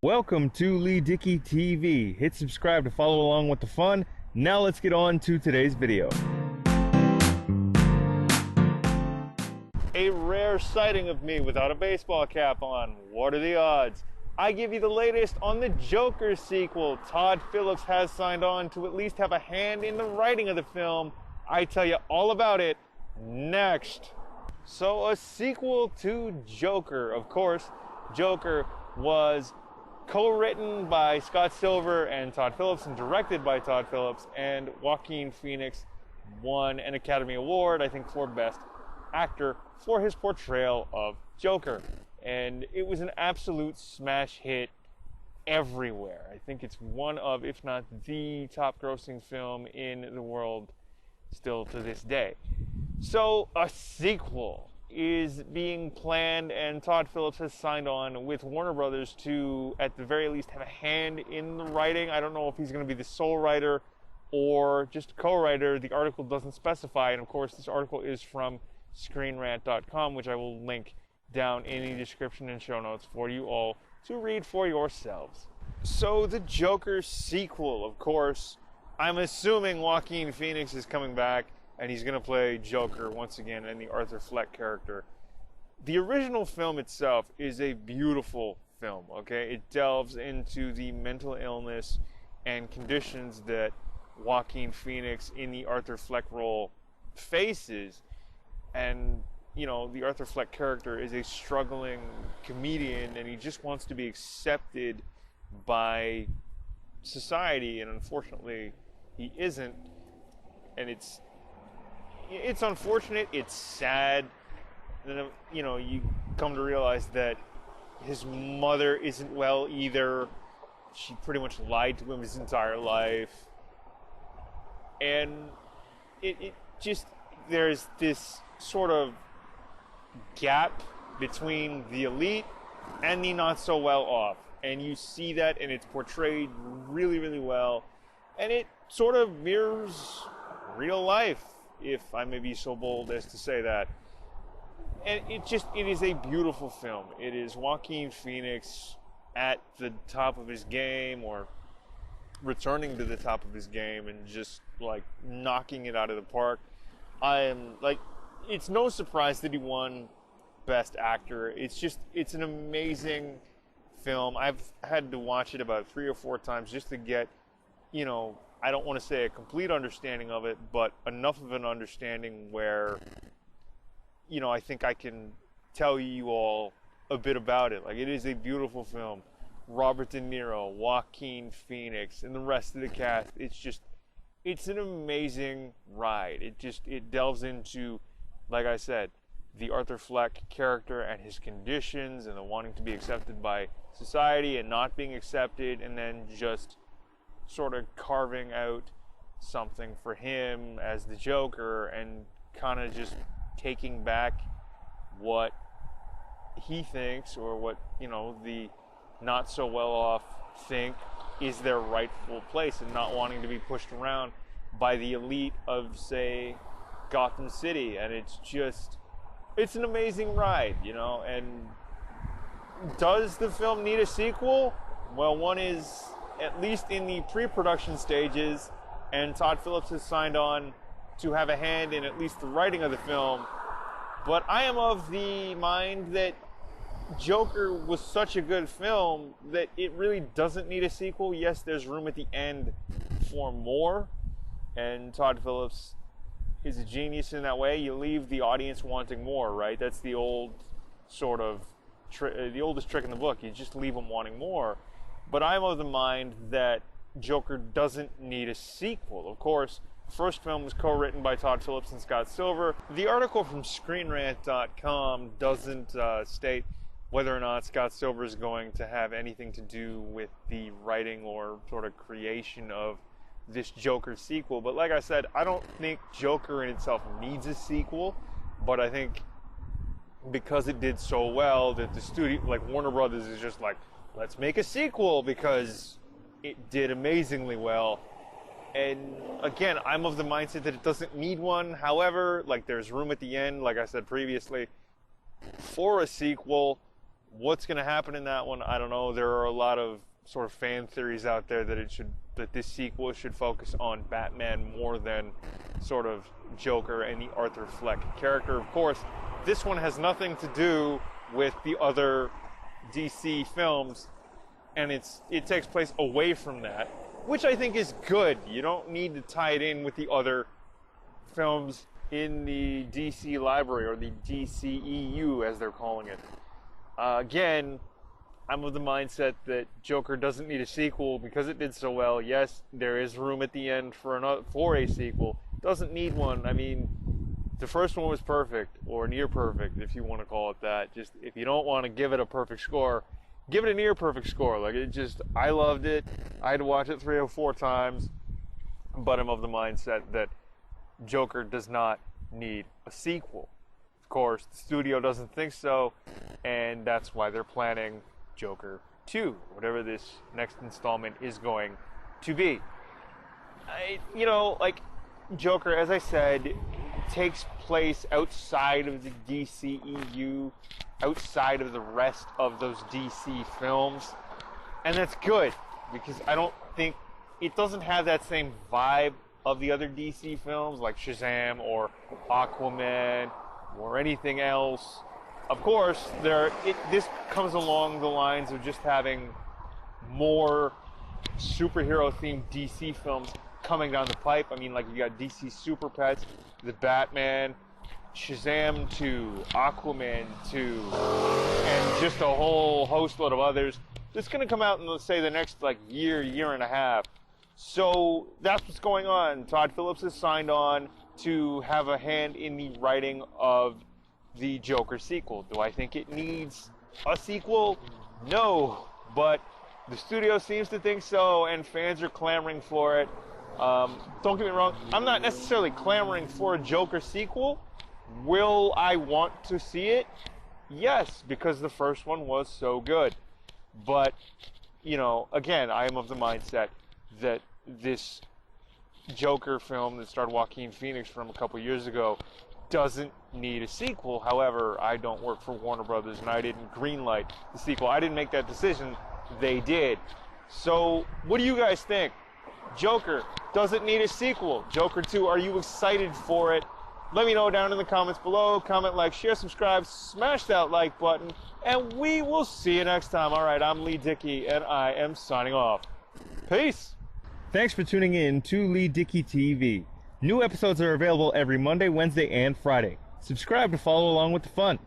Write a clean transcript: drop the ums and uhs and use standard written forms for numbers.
Welcome to Leigh Dickey TV. Hit subscribe to follow along with the fun. Now let's get on to today's video. A rare sighting of me without a baseball cap on. What are the odds? I give you the latest on the Joker sequel. Todd Phillips has signed on to at least have a hand in the writing of the film. I tell you all about it next. So, a sequel to Joker. Of course, Joker was co-written by Scott Silver and Todd Phillips and directed by Todd Phillips, and Joaquin Phoenix won an Academy Award, I think, for Best Actor for his portrayal of Joker. And it was an absolute smash hit everywhere. I think it's one of, if not the top grossing film in the world still to this day. So a sequel is being planned, and Todd Phillips has signed on with Warner Brothers to, at the very least, have a hand in the writing. I don't know if he's going to be the sole writer or just co-writer. The article doesn't specify, and of course this article is from ScreenRant.com, which I will link down in the description and show notes for you all to read for yourselves. So the Joker sequel, of course, I'm assuming Joaquin Phoenix is coming back and he's going to play Joker once again in the Arthur Fleck character. The original film itself is a beautiful film, okay? It delves into the mental illness and conditions that Joaquin Phoenix in the Arthur Fleck role faces. And, you know, the Arthur Fleck character is a struggling comedian, and he just wants to be accepted by society, and unfortunately he isn't. And it's unfortunate, it's sad, and you know, you come to realize that his mother isn't well either. She pretty much lied to him his entire life, and it just, there's this sort of gap between the elite and the not so well off, and you see that, and it's portrayed really, really well, and it sort of mirrors real life, if I may be so bold as to say that. And it is a beautiful film. It is Joaquin Phoenix at the top of his game, or returning to the top of his game, and just like knocking it out of the park. I am like, it's no surprise that he won Best Actor. It's an amazing film. I've had to watch it about 3 or 4 times just to get, you know, I don't want to say a complete understanding of it, but enough of an understanding where, you know, I think I can tell you all a bit about it. Like, it is a beautiful film. Robert De Niro, Joaquin Phoenix, and the rest of the cast. It's an amazing ride. It delves into, like I said, the Arthur Fleck character and his conditions, and the wanting to be accepted by society and not being accepted, and then just sort of carving out something for him as the Joker, and kind of just taking back what he thinks, or what, you know, the not so well off think is their rightful place, and not wanting to be pushed around by the elite of, say, Gotham City. And it's an amazing ride, you know. And does the film need a sequel? Well, one is at least in the pre-production stages, and Todd Phillips has signed on to have a hand in at least the writing of the film. But I am of the mind that Joker was such a good film that it really doesn't need a sequel. Yes, there's room at the end for more, and Todd Phillips is a genius in that way. You leave the audience wanting more, right? That's the old sort of the oldest trick in the book. You just leave them wanting more. But I'm of the mind that Joker doesn't need a sequel. Of course, the first film was co-written by Todd Phillips and Scott Silver. The article from ScreenRant.com doesn't state whether or not Scott Silver is going to have anything to do with the writing or sort of creation of this Joker sequel. But like I said, I don't think Joker in itself needs a sequel, but I think because it did so well that the studio, like Warner Brothers, is just like, let's make a sequel because it did amazingly well. And again, I'm of the mindset that it doesn't need one. However, like, there's room at the end, like I said previously, for a sequel. What's going to happen in that one, I don't know. There are a lot of sort of fan theories out there that this sequel should focus on Batman more than sort of Joker and the Arthur Fleck character. Of course, this one has nothing to do with the other DC films, and it takes place away from that, which I think is good. You don't need to tie it in with the other films in the DC library, or the DCEU as they're calling it. Again, I'm of the mindset that Joker doesn't need a sequel because it did so well. Yes, there is room at the end for a sequel. Doesn't need one. I mean, the first one was perfect, or near perfect, if you want to call it that. Just, if you don't want to give it a perfect score, give it a near perfect score. Like, I loved it. I had to watch it 3 or 4 times, but I'm of the mindset that Joker does not need a sequel. Of course, the studio doesn't think so, and that's why they're planning Joker 2, whatever this next installment is going to be. Joker, as I said, takes place outside of the DCEU, outside of the rest of those DC films, and that's good, because I don't think it doesn't have that same vibe of the other DC films like Shazam or Aquaman or anything else. Of course, this comes along the lines of just having more superhero-themed DC films coming down the pipe. I mean, like, you got DC Super Pets, the Batman, Shazam 2, Aquaman 2, and just a whole host load of others. It's going to come out in, let's say, the next year and a half. So that's what's going on. Todd Phillips has signed on to have a hand in the writing of the Joker sequel. Do I think it needs a sequel? No, but the studio seems to think so, and fans are clamoring for it. Don't get me wrong, I'm not necessarily clamoring for a Joker sequel. Will I want to see it? Yes, because the first one was so good. But, again, I am of the mindset that this Joker film that starred Joaquin Phoenix from a couple years ago doesn't need a sequel. However, I don't work for Warner Brothers, and I didn't greenlight the sequel. I didn't make that decision. They did. So, what do you guys think? Joker doesn't need a sequel. Joker 2, are you excited for it? Let me know down in the comments below. Comment, like, share, subscribe, smash that like button, and we will see you next time. All right, I'm Leigh Dickey, and I am signing off. Peace. Thanks for tuning in to Leigh Dickey TV. New episodes are available every Monday, Wednesday, and Friday. Subscribe to follow along with the fun.